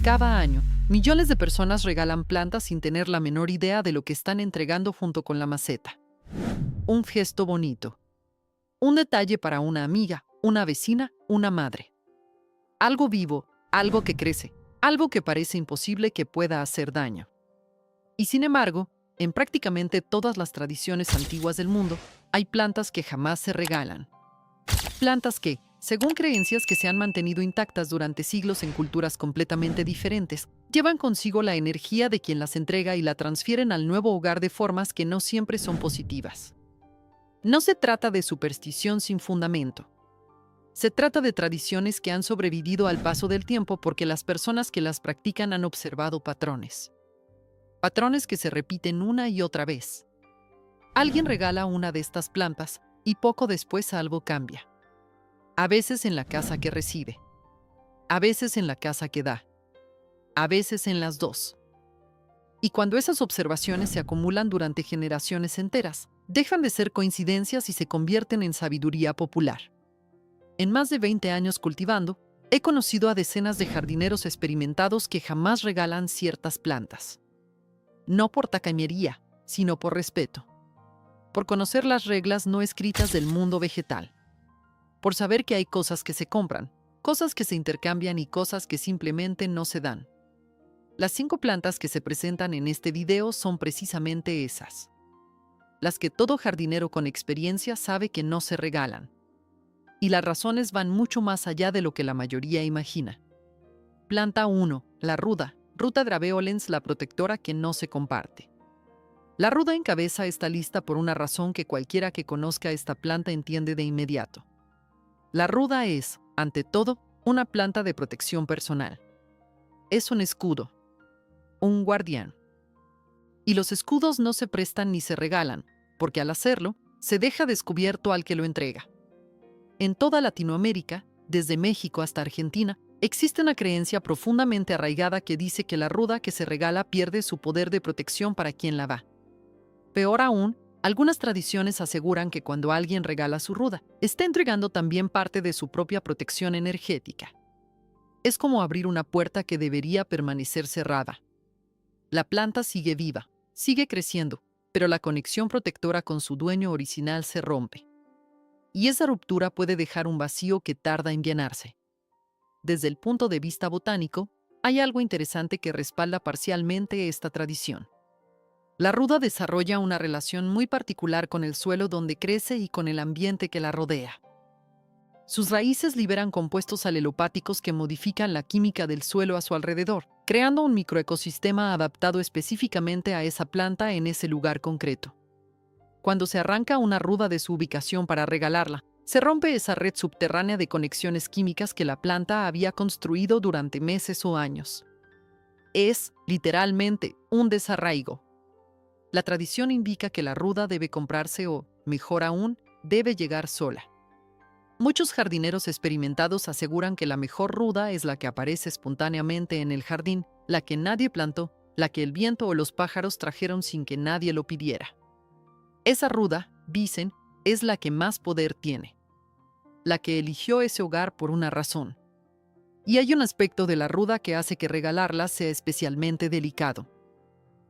Cada año, millones de personas regalan plantas sin tener la menor idea de lo que están entregando junto con la maceta. Un gesto bonito. Un detalle para una amiga, una vecina, una madre. Algo vivo, algo que crece, algo que parece imposible que pueda hacer daño. Y sin embargo, en prácticamente todas las tradiciones antiguas del mundo, hay plantas que jamás se regalan. Plantas que, según creencias que se han mantenido intactas durante siglos en culturas completamente diferentes, llevan consigo la energía de quien las entrega y la transfieren al nuevo hogar de formas que no siempre son positivas. No se trata de superstición sin fundamento. Se trata de tradiciones que han sobrevivido al paso del tiempo porque las personas que las practican han observado patrones. Patrones que se repiten una y otra vez. Alguien regala una de estas plantas y poco después algo cambia. A veces en la casa que recibe. A veces en la casa que da. A veces en las dos. Y cuando esas observaciones se acumulan durante generaciones enteras, dejan de ser coincidencias y se convierten en sabiduría popular. En más de 20 años cultivando, he conocido a decenas de jardineros experimentados que jamás regalan ciertas plantas. No por tacañería, sino por respeto. Por conocer las reglas no escritas del mundo vegetal. Por saber que hay cosas que se compran, cosas que se intercambian y cosas que simplemente no se dan. Las 5 plantas que se presentan en este video son precisamente esas. Las que todo jardinero con experiencia sabe que no se regalan. Y las razones van mucho más allá de lo que la mayoría imagina. Planta 1. La ruda. Ruta draveolens, la protectora que no se comparte. La ruda encabeza esta lista por una razón que cualquiera que conozca esta planta entiende de inmediato. La ruda es, ante todo, una planta de protección personal. Es un escudo. Un guardián. Y los escudos no se prestan ni se regalan, porque al hacerlo, se deja descubierto al que lo entrega. En toda Latinoamérica, desde México hasta Argentina, existe una creencia profundamente arraigada que dice que la ruda que se regala pierde su poder de protección para quien la da. Peor aún, algunas tradiciones aseguran que cuando alguien regala su ruda, está entregando también parte de su propia protección energética. Es como abrir una puerta que debería permanecer cerrada. La planta sigue viva, sigue creciendo, pero la conexión protectora con su dueño original se rompe. Y esa ruptura puede dejar un vacío que tarda en llenarse. Desde el punto de vista botánico, hay algo interesante que respalda parcialmente esta tradición. La ruda desarrolla una relación muy particular con el suelo donde crece y con el ambiente que la rodea. Sus raíces liberan compuestos alelopáticos que modifican la química del suelo a su alrededor, creando un microecosistema adaptado específicamente a esa planta en ese lugar concreto. Cuando se arranca una ruda de su ubicación para regalarla, se rompe esa red subterránea de conexiones químicas que la planta había construido durante meses o años. Es, literalmente, un desarraigo. La tradición indica que la ruda debe comprarse o, mejor aún, debe llegar sola. Muchos jardineros experimentados aseguran que la mejor ruda es la que aparece espontáneamente en el jardín, la que nadie plantó, la que el viento o los pájaros trajeron sin que nadie lo pidiera. Esa ruda, dicen, es la que más poder tiene. La que eligió ese hogar por una razón. Y hay un aspecto de la ruda que hace que regalarla sea especialmente delicado.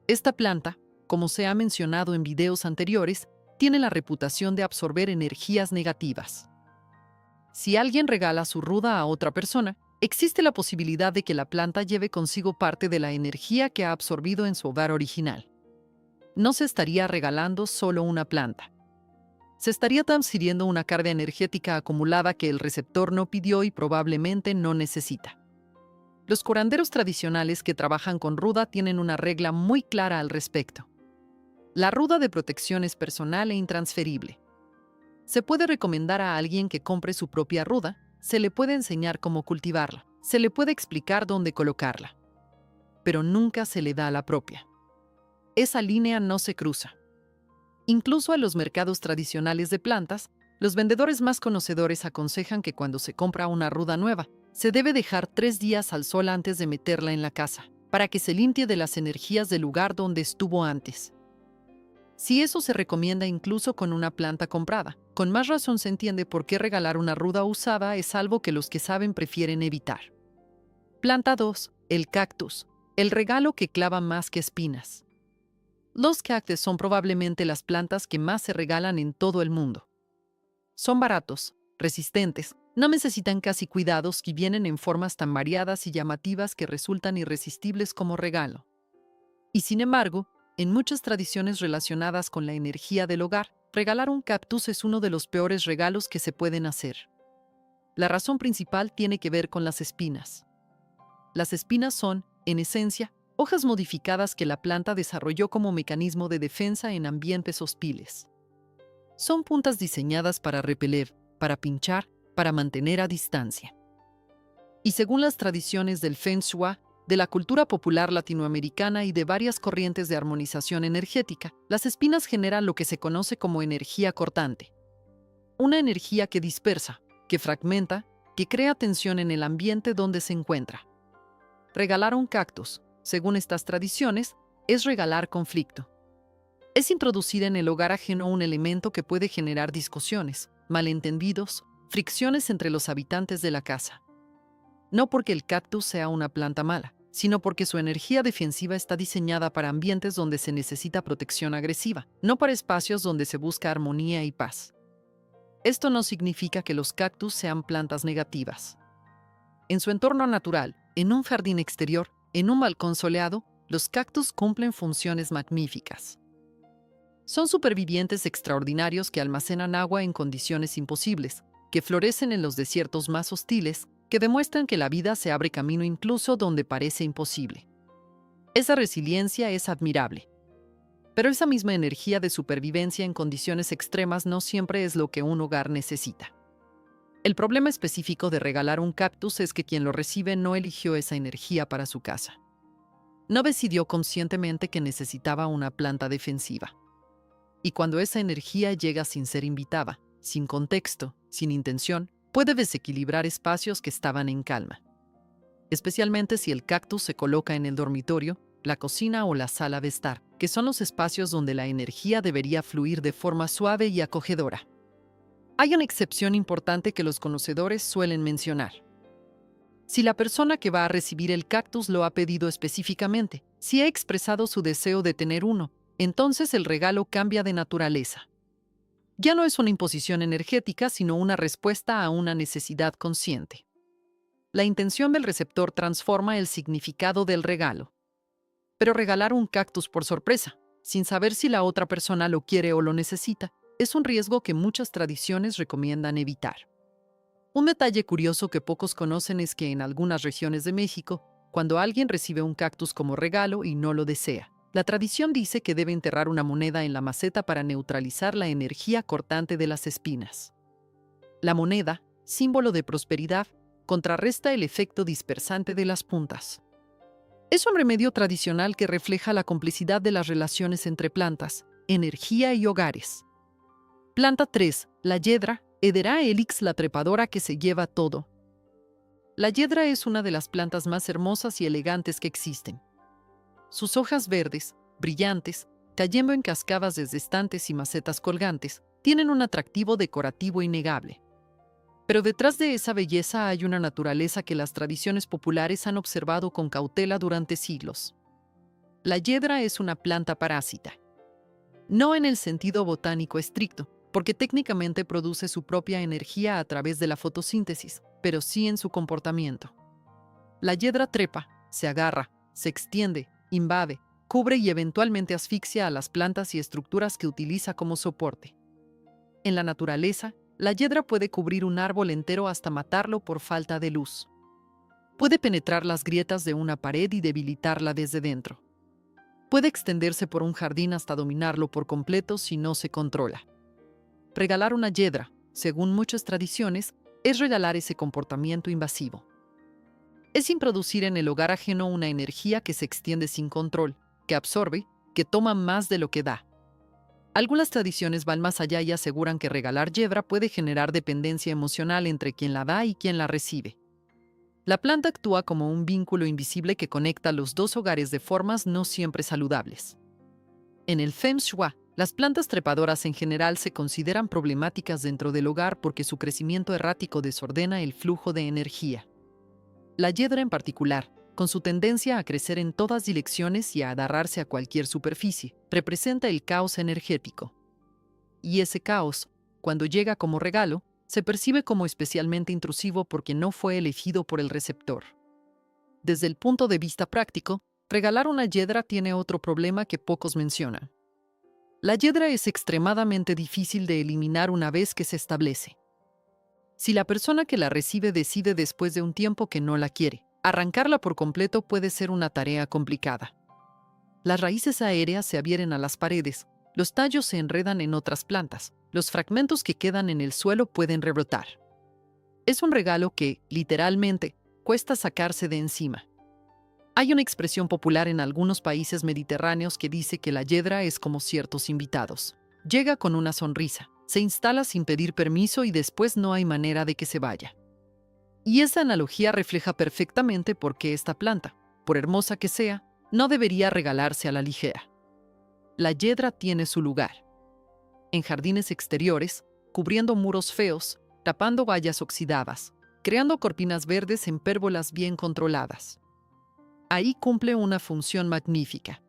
Esta planta, como se ha mencionado en videos anteriores, tiene la reputación de absorber energías negativas. Si alguien regala su ruda a otra persona, existe la posibilidad de que la planta lleve consigo parte de la energía que ha absorbido en su hogar original. No se estaría regalando solo una planta. Se estaría transfiriendo una carga energética acumulada que el receptor no pidió y probablemente no necesita. Los curanderos tradicionales que trabajan con ruda tienen una regla muy clara al respecto. La ruda de protección es personal e intransferible. Se puede recomendar a alguien que compre su propia ruda, se le puede enseñar cómo cultivarla, se le puede explicar dónde colocarla, pero nunca se le da la propia. Esa línea no se cruza. Incluso a los mercados tradicionales de plantas, los vendedores más conocedores aconsejan que cuando se compra una ruda nueva, se debe dejar 3 días al sol antes de meterla en la casa, para que se limpie de las energías del lugar donde estuvo antes. Si eso se recomienda incluso con una planta comprada, con más razón se entiende por qué regalar una ruda usada es algo que los que saben prefieren evitar. Planta 2. El cactus, el regalo que clava más que espinas. Los cactus son probablemente las plantas que más se regalan en todo el mundo. Son baratos, resistentes, no necesitan casi cuidados y vienen en formas tan variadas y llamativas que resultan irresistibles como regalo. Y sin embargo, en muchas tradiciones relacionadas con la energía del hogar, regalar un cactus es uno de los peores regalos que se pueden hacer. La razón principal tiene que ver con las espinas. Las espinas son, en esencia, hojas modificadas que la planta desarrolló como mecanismo de defensa en ambientes hostiles. Son puntas diseñadas para repeler, para pinchar, para mantener a distancia. Y según las tradiciones del Feng Shui, de la cultura popular latinoamericana y de varias corrientes de armonización energética, las espinas generan lo que se conoce como energía cortante. Una energía que dispersa, que fragmenta, que crea tensión en el ambiente donde se encuentra. Regalar un cactus, según estas tradiciones, es regalar conflicto. Es introducir en el hogar ajeno un elemento que puede generar discusiones, malentendidos, fricciones entre los habitantes de la casa. No porque el cactus sea una planta mala, sino porque su energía defensiva está diseñada para ambientes donde se necesita protección agresiva, no para espacios donde se busca armonía y paz. Esto no significa que los cactus sean plantas negativas. En su entorno natural, en un jardín exterior, en un balcón soleado, los cactus cumplen funciones magníficas. Son supervivientes extraordinarios que almacenan agua en condiciones imposibles, que florecen en los desiertos más hostiles, que demuestran que la vida se abre camino incluso donde parece imposible. Esa resiliencia es admirable. Pero esa misma energía de supervivencia en condiciones extremas no siempre es lo que un hogar necesita. El problema específico de regalar un cactus es que quien lo recibe no eligió esa energía para su casa. No decidió conscientemente que necesitaba una planta defensiva. Y cuando esa energía llega sin ser invitada, sin contexto, sin intención, puede desequilibrar espacios que estaban en calma. Especialmente si el cactus se coloca en el dormitorio, la cocina o la sala de estar, que son los espacios donde la energía debería fluir de forma suave y acogedora. Hay una excepción importante que los conocedores suelen mencionar. Si la persona que va a recibir el cactus lo ha pedido específicamente, si ha expresado su deseo de tener uno, entonces el regalo cambia de naturaleza. Ya no es una imposición energética, sino una respuesta a una necesidad consciente. La intención del receptor transforma el significado del regalo. Pero regalar un cactus por sorpresa, sin saber si la otra persona lo quiere o lo necesita, es un riesgo que muchas tradiciones recomiendan evitar. Un detalle curioso que pocos conocen es que en algunas regiones de México, cuando alguien recibe un cactus como regalo y no lo desea, la tradición dice que debe enterrar una moneda en la maceta para neutralizar la energía cortante de las espinas. La moneda, símbolo de prosperidad, contrarresta el efecto dispersante de las puntas. Es un remedio tradicional que refleja la complicidad de las relaciones entre plantas, energía y hogares. Planta 3. La yedra, Hedera helix, la trepadora que se lleva todo. La yedra es una de las plantas más hermosas y elegantes que existen. Sus hojas verdes, brillantes, cayendo en cascadas desde estantes y macetas colgantes, tienen un atractivo decorativo innegable. Pero detrás de esa belleza hay una naturaleza que las tradiciones populares han observado con cautela durante siglos. La yedra es una planta parásita. No en el sentido botánico estricto, porque técnicamente produce su propia energía a través de la fotosíntesis, pero sí en su comportamiento. La yedra trepa, se agarra, se extiende, invade, cubre y eventualmente asfixia a las plantas y estructuras que utiliza como soporte. En la naturaleza, la yedra puede cubrir un árbol entero hasta matarlo por falta de luz. Puede penetrar las grietas de una pared y debilitarla desde dentro. Puede extenderse por un jardín hasta dominarlo por completo si no se controla. Regalar una yedra, según muchas tradiciones, es regalar ese comportamiento invasivo. Es introducir en el hogar ajeno una energía que se extiende sin control, que absorbe, que toma más de lo que da. Algunas tradiciones van más allá y aseguran que regalar yedra puede generar dependencia emocional entre quien la da y quien la recibe. La planta actúa como un vínculo invisible que conecta los dos hogares de formas no siempre saludables. En el Feng Shui, las plantas trepadoras en general se consideran problemáticas dentro del hogar porque su crecimiento errático desordena el flujo de energía. La yedra en particular, con su tendencia a crecer en todas direcciones y a agarrarse a cualquier superficie, representa el caos energético. Y ese caos, cuando llega como regalo, se percibe como especialmente intrusivo porque no fue elegido por el receptor. Desde el punto de vista práctico, regalar una hiedra tiene otro problema que pocos mencionan. La hiedra es extremadamente difícil de eliminar una vez que se establece. Si la persona que la recibe decide después de un tiempo que no la quiere, arrancarla por completo puede ser una tarea complicada. Las raíces aéreas se adhieren a las paredes, los tallos se enredan en otras plantas, los fragmentos que quedan en el suelo pueden rebrotar. Es un regalo que, literalmente, cuesta sacarse de encima. Hay una expresión popular en algunos países mediterráneos que dice que la hiedra es como ciertos invitados. Llega con una sonrisa, se instala sin pedir permiso y después no hay manera de que se vaya. Y esa analogía refleja perfectamente por qué esta planta, por hermosa que sea, no debería regalarse a la ligera. La hiedra tiene su lugar. En jardines exteriores, cubriendo muros feos, tapando vallas oxidadas, creando cortinas verdes en pérgolas bien controladas. Ahí cumple una función magnífica.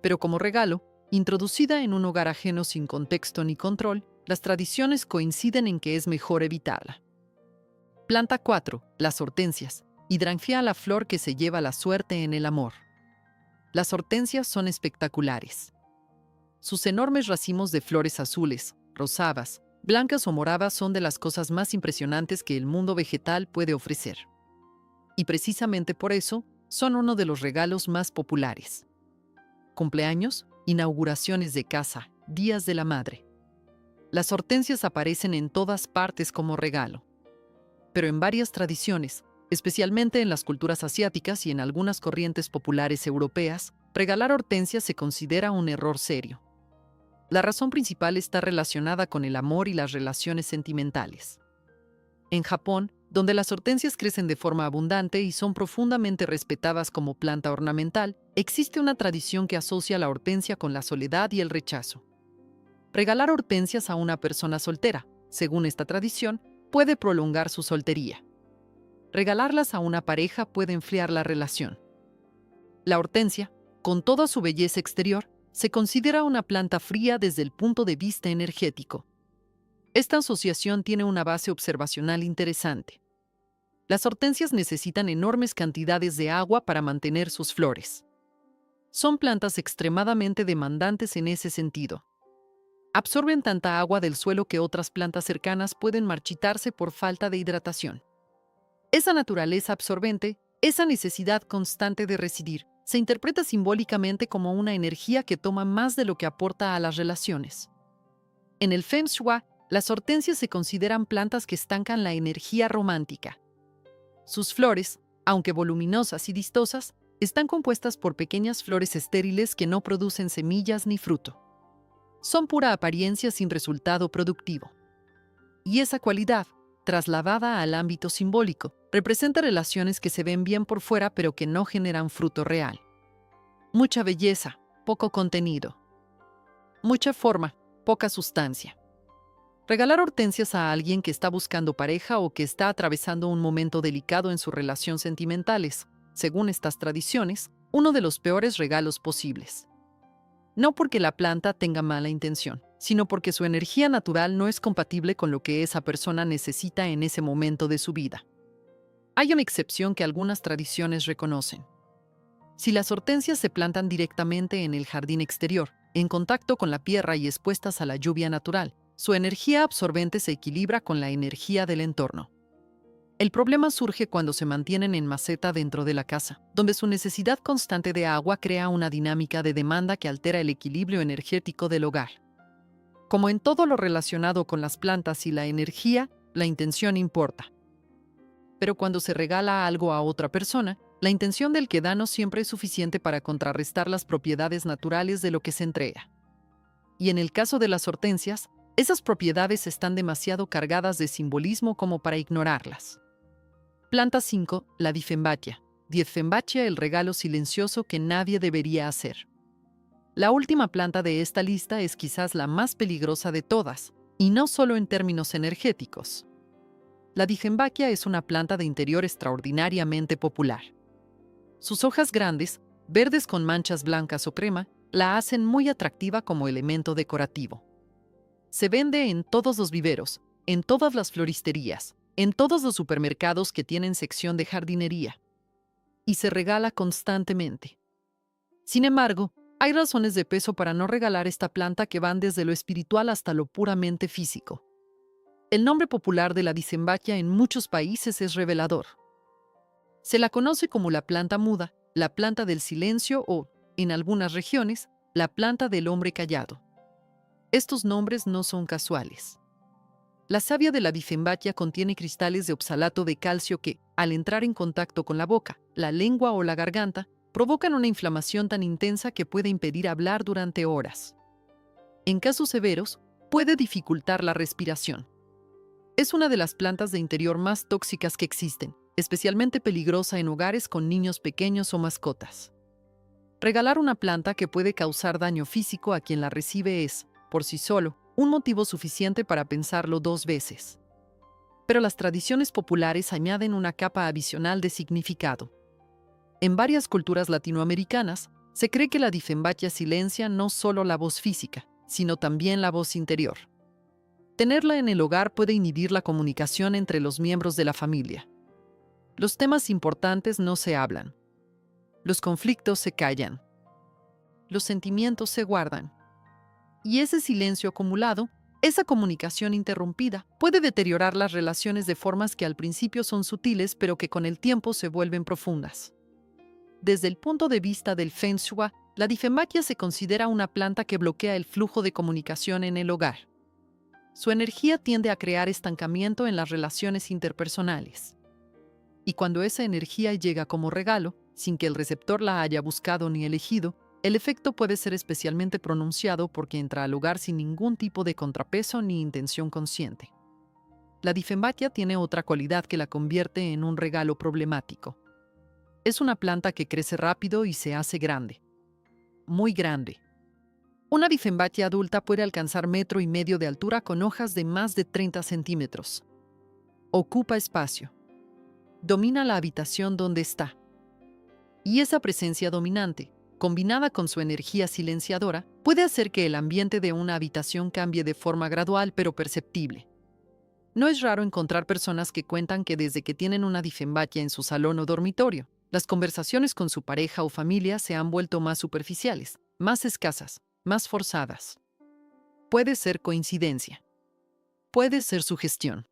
Pero como regalo, introducida en un hogar ajeno sin contexto ni control, las tradiciones coinciden en que es mejor evitarla. Planta 4. Las hortensias. Hidrangia, la flor que se lleva la suerte en el amor. Las hortensias son espectaculares. Sus enormes racimos de flores azules, rosadas, blancas o moradas son de las cosas más impresionantes que el mundo vegetal puede ofrecer. Y precisamente por eso, son uno de los regalos más populares. Cumpleaños, inauguraciones de casa, días de la madre. Las hortensias aparecen en todas partes como regalo. Pero en varias tradiciones, especialmente en las culturas asiáticas y en algunas corrientes populares europeas, regalar hortensias se considera un error serio. La razón principal está relacionada con el amor y las relaciones sentimentales. En Japón, donde las hortensias crecen de forma abundante y son profundamente respetadas como planta ornamental, existe una tradición que asocia la hortensia con la soledad y el rechazo. Regalar hortensias a una persona soltera, según esta tradición, puede prolongar su soltería. Regalarlas a una pareja puede enfriar la relación. La hortensia, con toda su belleza exterior, se considera una planta fría desde el punto de vista energético. Esta asociación tiene una base observacional interesante. Las hortensias necesitan enormes cantidades de agua para mantener sus flores. Son plantas extremadamente demandantes en ese sentido. Absorben tanta agua del suelo que otras plantas cercanas pueden marchitarse por falta de hidratación. Esa naturaleza absorbente, esa necesidad constante de residir, se interpreta simbólicamente como una energía que toma más de lo que aporta a las relaciones. En el Feng Shui, las hortensias se consideran plantas que estancan la energía romántica. Sus flores, aunque voluminosas y vistosas, están compuestas por pequeñas flores estériles que no producen semillas ni fruto. Son pura apariencia sin resultado productivo. Y esa cualidad, trasladada al ámbito simbólico, representa relaciones que se ven bien por fuera pero que no generan fruto real. Mucha belleza, poco contenido. Mucha forma, poca sustancia. Regalar hortensias a alguien que está buscando pareja o que está atravesando un momento delicado en su relación sentimental es, según estas tradiciones, uno de los peores regalos posibles. No porque la planta tenga mala intención, sino porque su energía natural no es compatible con lo que esa persona necesita en ese momento de su vida. Hay una excepción que algunas tradiciones reconocen. Si las hortensias se plantan directamente en el jardín exterior, en contacto con la tierra y expuestas a la lluvia natural, su energía absorbente se equilibra con la energía del entorno. El problema surge cuando se mantienen en maceta dentro de la casa, donde su necesidad constante de agua crea una dinámica de demanda que altera el equilibrio energético del hogar. Como en todo lo relacionado con las plantas y la energía, la intención importa. Pero cuando se regala algo a otra persona, la intención del que da no siempre es suficiente para contrarrestar las propiedades naturales de lo que se entrega. Y en el caso de las hortensias, esas propiedades están demasiado cargadas de simbolismo como para ignorarlas. Planta 5. La Dieffenbachia. Dieffenbachia, el regalo silencioso que nadie debería hacer. La última planta de esta lista es quizás la más peligrosa de todas, y no solo en términos energéticos. La Dieffenbachia es una planta de interior extraordinariamente popular. Sus hojas grandes, verdes con manchas blancas o crema, la hacen muy atractiva como elemento decorativo. Se vende en todos los viveros, en todas las floristerías, en todos los supermercados que tienen sección de jardinería. Y se regala constantemente. Sin embargo, hay razones de peso para no regalar esta planta que van desde lo espiritual hasta lo puramente físico. El nombre popular de la Dieffenbachia en muchos países es revelador. Se la conoce como la planta muda, la planta del silencio o, en algunas regiones, la planta del hombre callado. Estos nombres no son casuales. La savia de la Dieffenbachia contiene cristales de oxalato de calcio que, al entrar en contacto con la boca, la lengua o la garganta, provocan una inflamación tan intensa que puede impedir hablar durante horas. En casos severos, puede dificultar la respiración. Es una de las plantas de interior más tóxicas que existen, especialmente peligrosa en hogares con niños pequeños o mascotas. Regalar una planta que puede causar daño físico a quien la recibe es, por sí solo, un motivo suficiente para pensarlo 2 veces. Pero las tradiciones populares añaden una capa adicional de significado. En varias culturas latinoamericanas, se cree que la Dieffenbachia silencia no solo la voz física, sino también la voz interior. Tenerla en el hogar puede inhibir la comunicación entre los miembros de la familia. Los temas importantes no se hablan. Los conflictos se callan. Los sentimientos se guardan. Y ese silencio acumulado, esa comunicación interrumpida, puede deteriorar las relaciones de formas que al principio son sutiles pero que con el tiempo se vuelven profundas. Desde el punto de vista del Feng Shui, la Dieffenbachia se considera una planta que bloquea el flujo de comunicación en el hogar. Su energía tiende a crear estancamiento en las relaciones interpersonales. Y cuando esa energía llega como regalo, sin que el receptor la haya buscado ni elegido, el efecto puede ser especialmente pronunciado porque entra al hogar sin ningún tipo de contrapeso ni intención consciente. La Dieffenbachia tiene otra cualidad que la convierte en un regalo problemático. Es una planta que crece rápido y se hace grande. Muy grande. Una Dieffenbachia adulta puede alcanzar 1,5 metros de altura con hojas de más de 30 centímetros. Ocupa espacio. Domina la habitación donde está. Y esa presencia dominante, combinada con su energía silenciadora, puede hacer que el ambiente de una habitación cambie de forma gradual pero perceptible. No es raro encontrar personas que cuentan que desde que tienen una Dieffenbachia en su salón o dormitorio, las conversaciones con su pareja o familia se han vuelto más superficiales, más escasas, más forzadas. Puede ser coincidencia. Puede ser sugestión.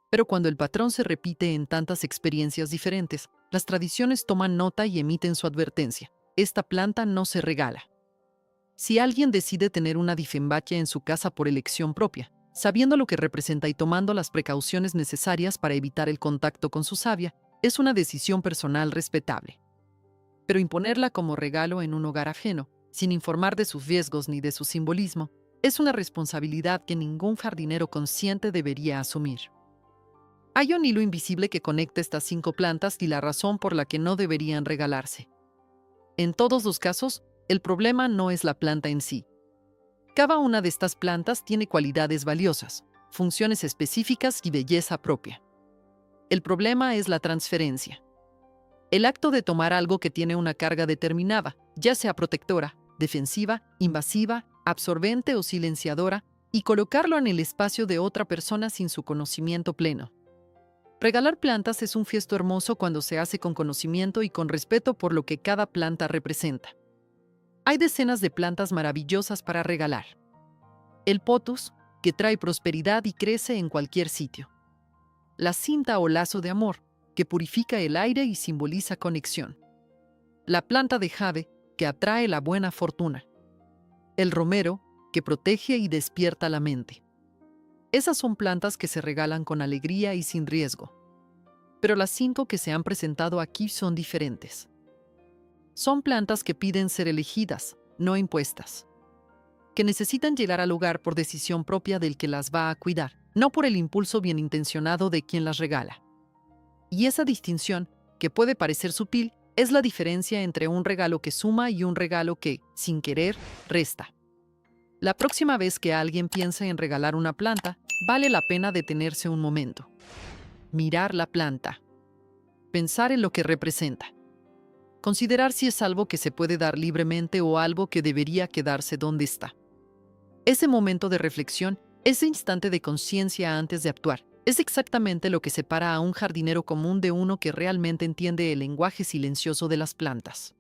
Pero cuando el patrón se repite en tantas experiencias diferentes, las tradiciones toman nota y emiten su advertencia. Esta planta no se regala. Si alguien decide tener una Dieffenbachia en su casa por elección propia, sabiendo lo que representa y tomando las precauciones necesarias para evitar el contacto con su savia, es una decisión personal respetable. Pero imponerla como regalo en un hogar ajeno, sin informar de sus riesgos ni de su simbolismo, es una responsabilidad que ningún jardinero consciente debería asumir. Hay un hilo invisible que conecta estas 5 plantas y la razón por la que no deberían regalarse. En todos los casos, el problema no es la planta en sí. Cada una de estas plantas tiene cualidades valiosas, funciones específicas y belleza propia. El problema es la transferencia. El acto de tomar algo que tiene una carga determinada, ya sea protectora, defensiva, invasiva, absorbente o silenciadora, y colocarlo en el espacio de otra persona sin su conocimiento pleno. Regalar plantas es un gesto hermoso cuando se hace con conocimiento y con respeto por lo que cada planta representa. Hay decenas de plantas maravillosas para regalar. El pothos, que trae prosperidad y crece en cualquier sitio. La cinta o lazo de amor, que purifica el aire y simboliza conexión. La planta de jade, que atrae la buena fortuna. El romero, que protege y despierta la mente. Esas son plantas que se regalan con alegría y sin riesgo. Pero las 5 que se han presentado aquí son diferentes. Son plantas que piden ser elegidas, no impuestas. Que necesitan llegar al hogar por decisión propia del que las va a cuidar, no por el impulso bien intencionado de quien las regala. Y esa distinción, que puede parecer sutil, es la diferencia entre un regalo que suma y un regalo que, sin querer, resta. La próxima vez que alguien piense en regalar una planta, vale la pena detenerse un momento. Mirar la planta. Pensar en lo que representa. considerar si es algo que se puede dar libremente o algo que debería quedarse donde está. Ese momento de reflexión, ese instante de conciencia antes de actuar, es exactamente lo que separa a un jardinero común de uno que realmente entiende el lenguaje silencioso de las plantas.